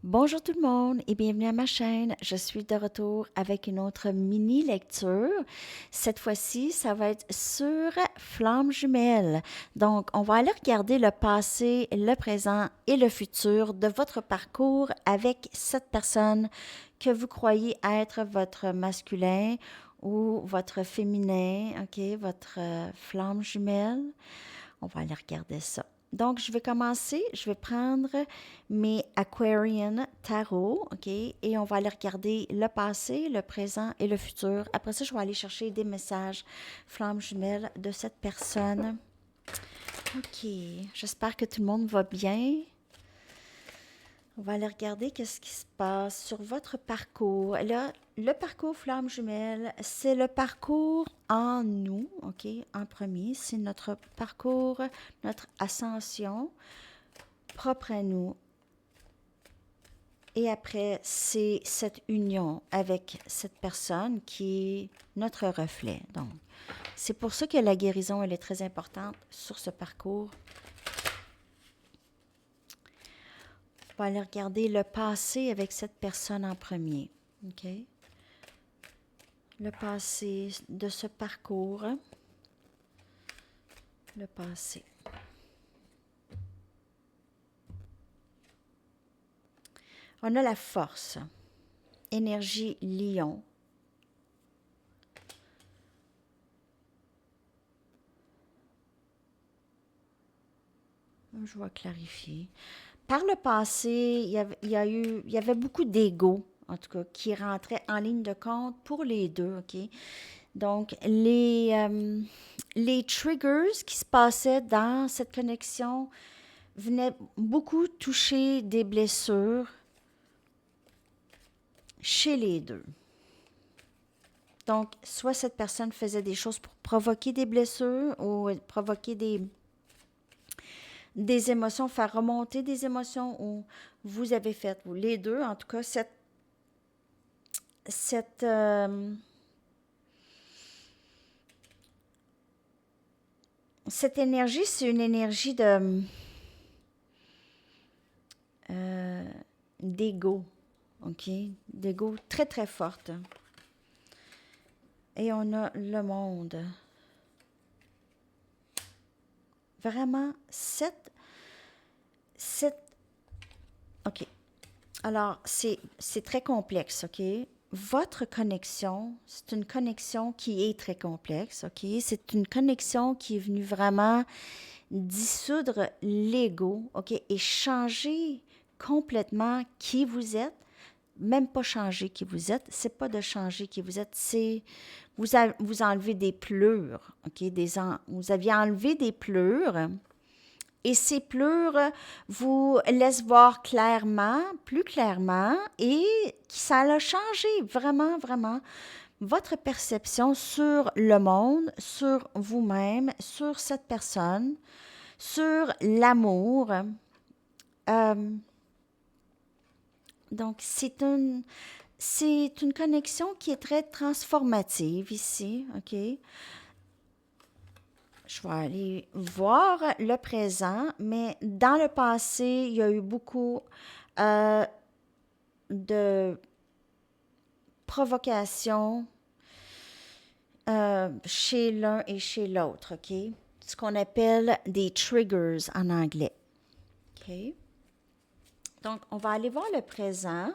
Bonjour tout le monde et bienvenue à ma chaîne. Je suis de retour avec une autre mini lecture. Cette fois-ci, ça va être sur Flammes jumelles. Donc, on va aller regarder le passé, le présent et le futur de votre parcours avec cette personne que vous croyez être votre masculin ou votre féminin, ok, votre flamme jumelle. On va aller regarder ça. Donc, je vais commencer. Je vais prendre mes Aquarian Tarot, OK? Et on va aller regarder le passé, le présent et le futur. Après ça, je vais aller chercher des messages flammes jumelles de cette personne. OK. J'espère que tout le monde va bien. On va aller regarder qu'est-ce qui se passe sur votre parcours. Là, le parcours flamme jumelle, c'est le parcours en nous, OK? En premier, c'est notre parcours, notre ascension propre à nous. Et après, c'est cette union avec cette personne qui est notre reflet. Donc, c'est pour ça que la guérison, elle est très importante sur ce parcours. On va aller regarder le passé avec cette personne en premier. OK? Le passé de ce parcours. Le passé. On a la force. Énergie lion. Je vais clarifier. Par le passé, il y avait beaucoup d'ego, en tout cas, qui rentraient en ligne de compte pour les deux, OK? Donc, les triggers qui se passaient dans cette connexion venaient beaucoup toucher des blessures chez les deux. Donc, soit cette personne faisait des choses pour provoquer des blessures ou provoquer des émotions, faire remonter des émotions, ou vous avez fait, vous les deux, en tout cas, cette énergie, c'est une énergie d'ego, OK? D'ego très, très forte. Et on a le monde. Vraiment, OK. Alors, c'est très complexe, OK? Votre connexion, c'est une connexion qui est très complexe, OK? C'est une connexion qui est venue vraiment dissoudre l'ego, OK? Et changer complètement qui vous êtes. Même pas changer qui vous êtes, c'est pas de changer qui vous êtes, c'est vous enlevez des pleurs, OK? Vous aviez enlevé des pleurs et ces pleurs vous laissent voir clairement, plus clairement, et ça a changé vraiment, vraiment votre perception sur le monde, sur vous-même, sur cette personne, sur l'amour. Donc, c'est une connexion qui est très transformative ici, OK? Je vais aller voir le présent, mais dans le passé, il y a eu beaucoup de provocations chez l'un et chez l'autre, OK? Ce qu'on appelle des triggers en anglais, OK? Donc, on va aller voir le présent.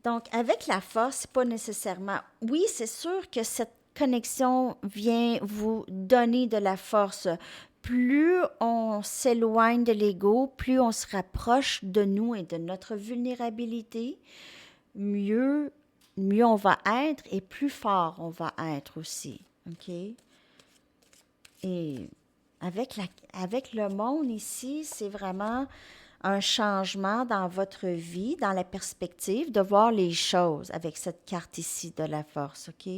Donc, avec la force, c'est pas nécessairement... Oui, c'est sûr que cette connexion vient vous donner de la force. Plus on s'éloigne de l'ego, plus on se rapproche de nous et de notre vulnérabilité, mieux, mieux on va être et plus fort on va être aussi. OK? Et avec le monde ici, c'est vraiment un changement dans votre vie, dans la perspective de voir les choses avec cette carte ici de la force, OK?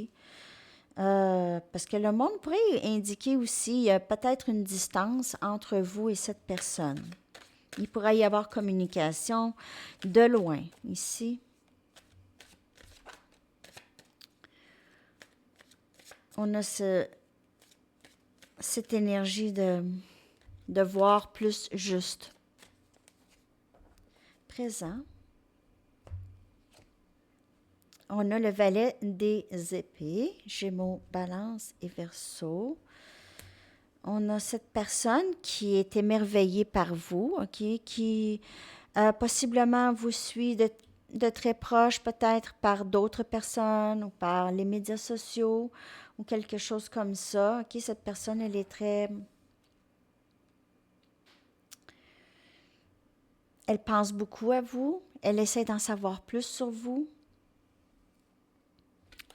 Parce que le monde pourrait indiquer aussi peut-être une distance entre vous et cette personne. Il pourrait y avoir communication de loin ici. On a cette énergie de voir plus juste. Présent. On a le valet des épées, Gémeaux, Balance et Verseau. On a cette personne qui est émerveillée par vous, OK, qui possiblement vous suit de très proche, peut-être par d'autres personnes ou par les médias sociaux ou quelque chose comme ça. OK, cette personne, elle est très... Elle pense beaucoup à vous. Elle essaie d'en savoir plus sur vous.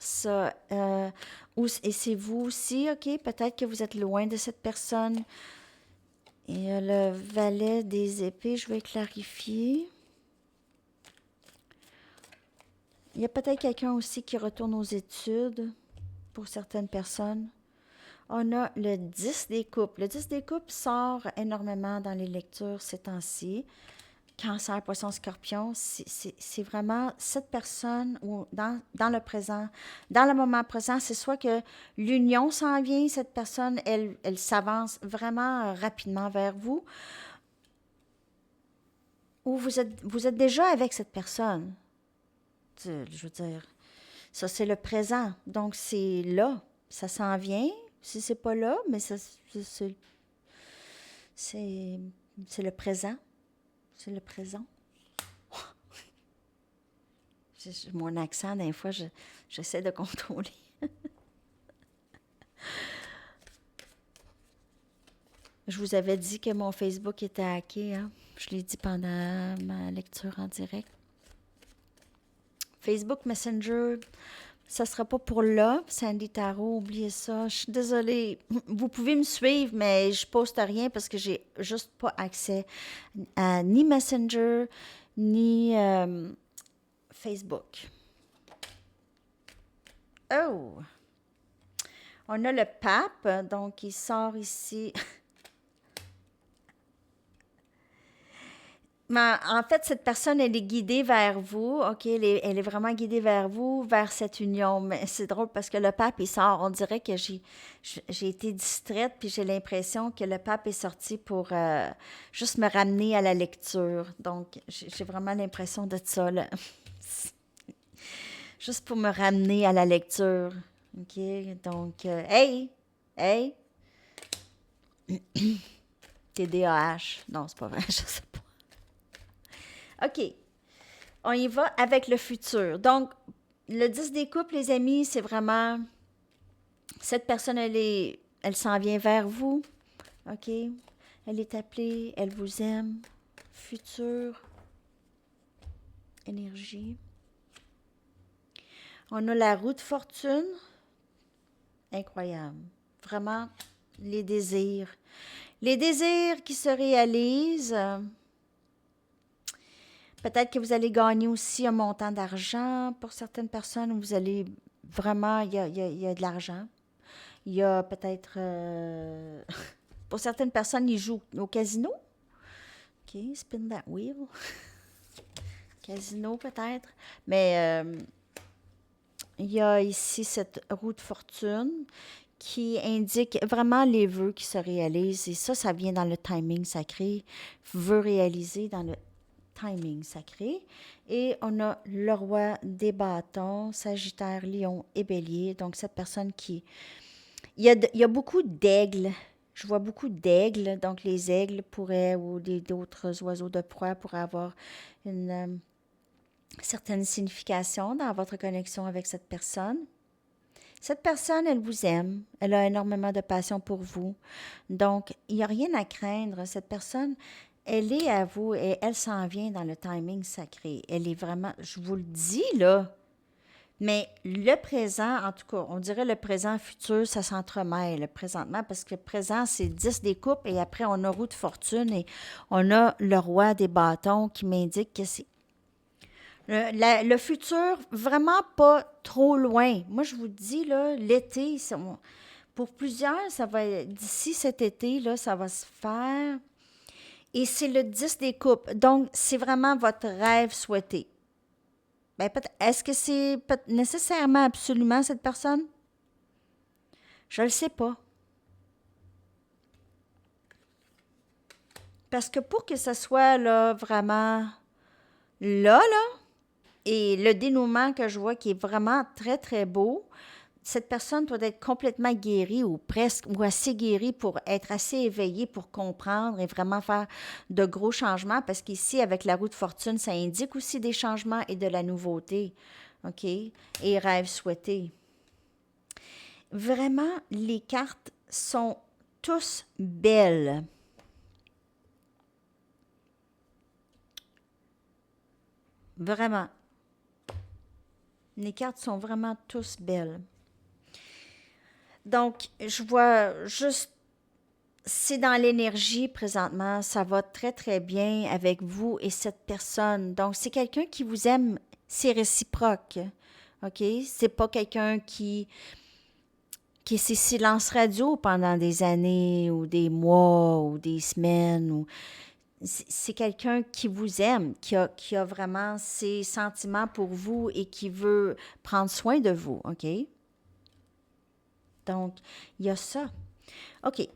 Ça, et c'est vous aussi, OK? Peut-être que vous êtes loin de cette personne. Et le valet des épées, je vais clarifier. Il y a peut-être quelqu'un aussi qui retourne aux études pour certaines personnes. On a le 10 des coupes. Le 10 des coupes sort énormément dans les lectures ces temps-ci. Cancer, poisson, scorpion, c'est vraiment cette personne ou dans le présent, dans le moment présent, c'est soit que l'union s'en vient, cette personne, elle s'avance vraiment rapidement vers vous, ou vous êtes déjà avec cette personne. Je veux dire, ça c'est le présent, donc c'est là, ça s'en vient. Si c'est pas là, mais c'est le présent, c'est le présent. Mon accent, des fois, j'essaie de contrôler. Je vous avais dit que mon Facebook était hacké, hein? Je l'ai dit pendant ma lecture en direct. Facebook Messenger, ça ne sera pas pour là. Sandy Tarot, oubliez ça. Je suis désolée. Vous pouvez me suivre, mais je poste rien parce que j'ai juste pas accès à ni Messenger, ni Facebook. Oh! On a le pape, donc il sort ici. Mais en fait, cette personne, elle est guidée vers vous, OK? Elle est vraiment guidée vers vous, vers cette union. Mais c'est drôle parce que le pape, il sort. On dirait que j'ai été distraite, puis j'ai l'impression que le pape est sorti pour juste me ramener à la lecture. Donc, j'ai vraiment l'impression de ça, là. Juste pour me ramener à la lecture. OK? Donc, hey! TDAH. Non, c'est pas vrai, je sais pas. OK. On y va avec le futur. Donc, le 10 des couples, les amis, c'est vraiment... Cette personne, elle s'en vient vers vous. OK? Elle est appelée, elle vous aime. Futur. Énergie. On a la roue de fortune. Incroyable. Vraiment, les désirs. Les désirs qui se réalisent. Peut-être que vous allez gagner aussi un montant d'argent. Pour certaines personnes, vous allez vraiment, il y a de l'argent. Il y a peut-être, pour certaines personnes, ils jouent au casino. OK, spin that wheel. Casino peut-être. Mais il y a ici cette roue de fortune qui indique vraiment les vœux qui se réalisent. Et ça vient dans le timing sacré. Vœux réalisés dans le timing sacré. Et on a le roi des bâtons, Sagittaire, Lion et Bélier. Donc, cette personne qui... Il y a beaucoup d'aigles. Je vois beaucoup d'aigles. Donc, les aigles pourraient, ou d'autres oiseaux de proie pourraient avoir une certaine signification dans votre connexion avec cette personne. Cette personne, elle vous aime. Elle a énormément de passion pour vous. Donc, il n'y a rien à craindre. Cette personne, elle est à vous et elle s'en vient dans le timing sacré. Elle est vraiment, je vous le dis là, mais le présent, en tout cas, on dirait le présent futur, ça s'entremêle présentement parce que le présent, c'est 10 des coupes et après, on a roue de fortune et on a le roi des bâtons qui m'indique que c'est le futur, vraiment pas trop loin. Moi, je vous dis, là, l'été, pour plusieurs, ça va être d'ici cet été, là, ça va se faire. Et c'est le 10 des coupes. Donc, c'est vraiment votre rêve souhaité. Ben, est-ce que c'est nécessairement absolument cette personne? Je ne le sais pas. Parce que pour que ça soit là, vraiment là, Et le dénouement que je vois qui est vraiment très, très beau, cette personne doit être complètement guérie ou presque, ou assez guérie pour être assez éveillée pour comprendre et vraiment faire de gros changements parce qu'ici, avec la roue de fortune, ça indique aussi des changements et de la nouveauté. OK? Et rêves souhaités. Vraiment, les cartes sont tous belles. Vraiment. Les cartes sont vraiment tous belles. Donc, je vois juste, c'est dans l'énergie présentement, ça va très, très bien avec vous et cette personne. Donc, c'est quelqu'un qui vous aime, c'est réciproque. OK? C'est pas quelqu'un qui est ses silences radio pendant des années ou des mois ou des semaines. C'est quelqu'un qui vous aime, qui a vraiment ses sentiments pour vous et qui veut prendre soin de vous. OK? Donc, il y a ça. OK.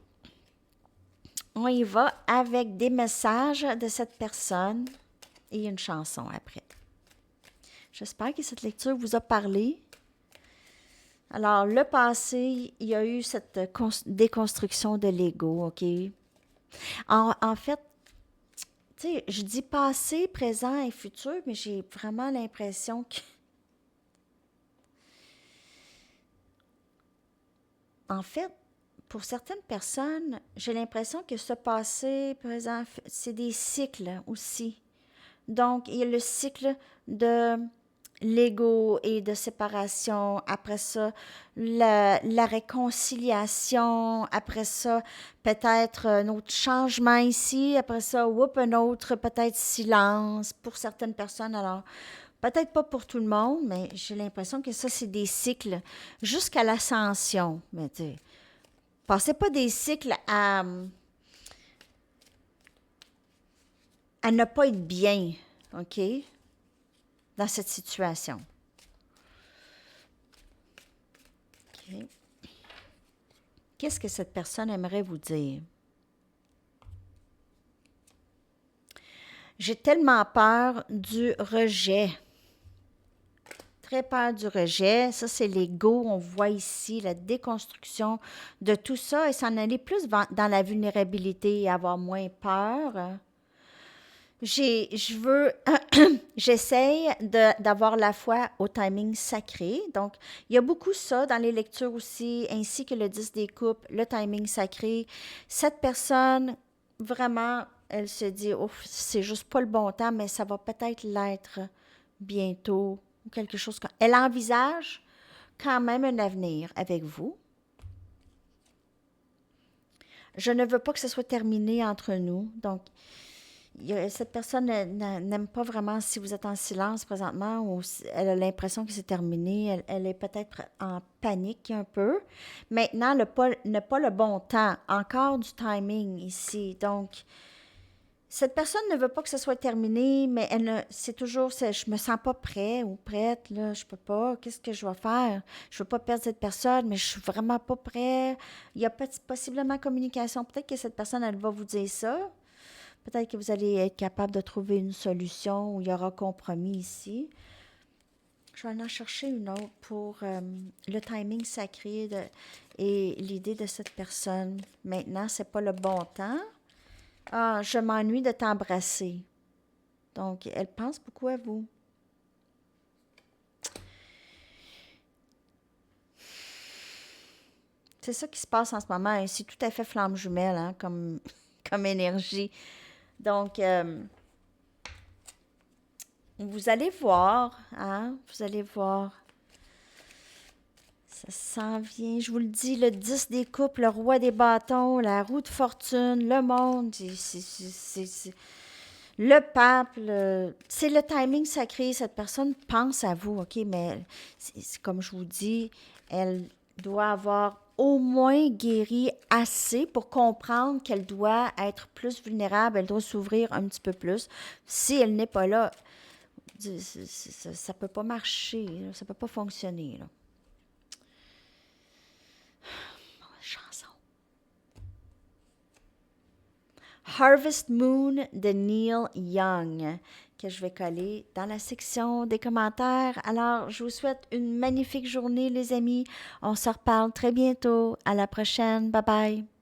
On y va avec des messages de cette personne et une chanson après. J'espère que cette lecture vous a parlé. Alors, le passé, il y a eu cette déconstruction de l'ego, OK? En fait, tu sais, je dis passé, présent et futur, mais j'ai vraiment l'impression que, en fait, pour certaines personnes, j'ai l'impression que ce passé, présent, c'est des cycles aussi. Donc, il y a le cycle de l'ego et de séparation. Après ça, la réconciliation. Après ça, peut-être un autre changement ici. Après ça, un autre peut-être silence pour certaines personnes. Alors, peut-être pas pour tout le monde, mais j'ai l'impression que ça, c'est des cycles jusqu'à l'ascension. Mais tu sais, passez pas des cycles à ne pas être bien, OK, dans cette situation. OK. Qu'est-ce que cette personne aimerait vous dire? J'ai tellement peur du rejet. Très peur du rejet. Ça, c'est l'ego. On voit ici la déconstruction de tout ça et s'en aller plus dans la vulnérabilité et avoir moins peur. J'essaye d'avoir la foi au timing sacré. Donc, il y a beaucoup ça dans les lectures aussi, ainsi que le 10 des coupes, le timing sacré. Cette personne, vraiment, elle se dit, ouf, c'est juste pas le bon temps, mais ça va peut-être l'être bientôt ou quelque chose comme. Elle envisage quand même un avenir avec vous. Je ne veux pas que ce soit terminé entre nous. Donc, cette personne n'aime pas vraiment si vous êtes en silence présentement ou si elle a l'impression que c'est terminé. Elle est peut-être en panique un peu. Maintenant, n'a pas le bon temps. Encore du timing ici. Donc, cette personne ne veut pas que ce soit terminé, mais c'est toujours, je me sens pas prêt ou prête, là, je peux pas, qu'est-ce que je vais faire? Je veux pas perdre cette personne, mais je suis vraiment pas prêt. Il y a possiblement communication. Peut-être que cette personne, elle va vous dire ça. Peut-être que vous allez être capable de trouver une solution où il y aura compromis ici. Je vais aller en chercher une autre pour le timing sacré et l'idée de cette personne. Maintenant, c'est pas le bon temps. Ah, je m'ennuie de t'embrasser. Donc, elle pense beaucoup à vous. C'est ça qui se passe en ce moment. C'est tout à fait flamme jumelle, hein, comme énergie. Donc, vous allez voir, hein, vous allez voir. Ça s'en vient, je vous le dis, le 10 des coupes, le roi des bâtons, la roue de fortune, le monde, le pape, c'est le timing sacré. Cette personne pense à vous, OK, mais comme je vous dis, elle doit avoir au moins guéri assez pour comprendre qu'elle doit être plus vulnérable, elle doit s'ouvrir un petit peu plus. Si elle n'est pas là, ça ne peut pas marcher, là, ça ne peut pas fonctionner. Là. Chanson. Harvest Moon de Neil Young, que je vais coller dans la section des commentaires. Alors, je vous souhaite une magnifique journée, les amis. On se reparle très bientôt. À la prochaine. Bye bye.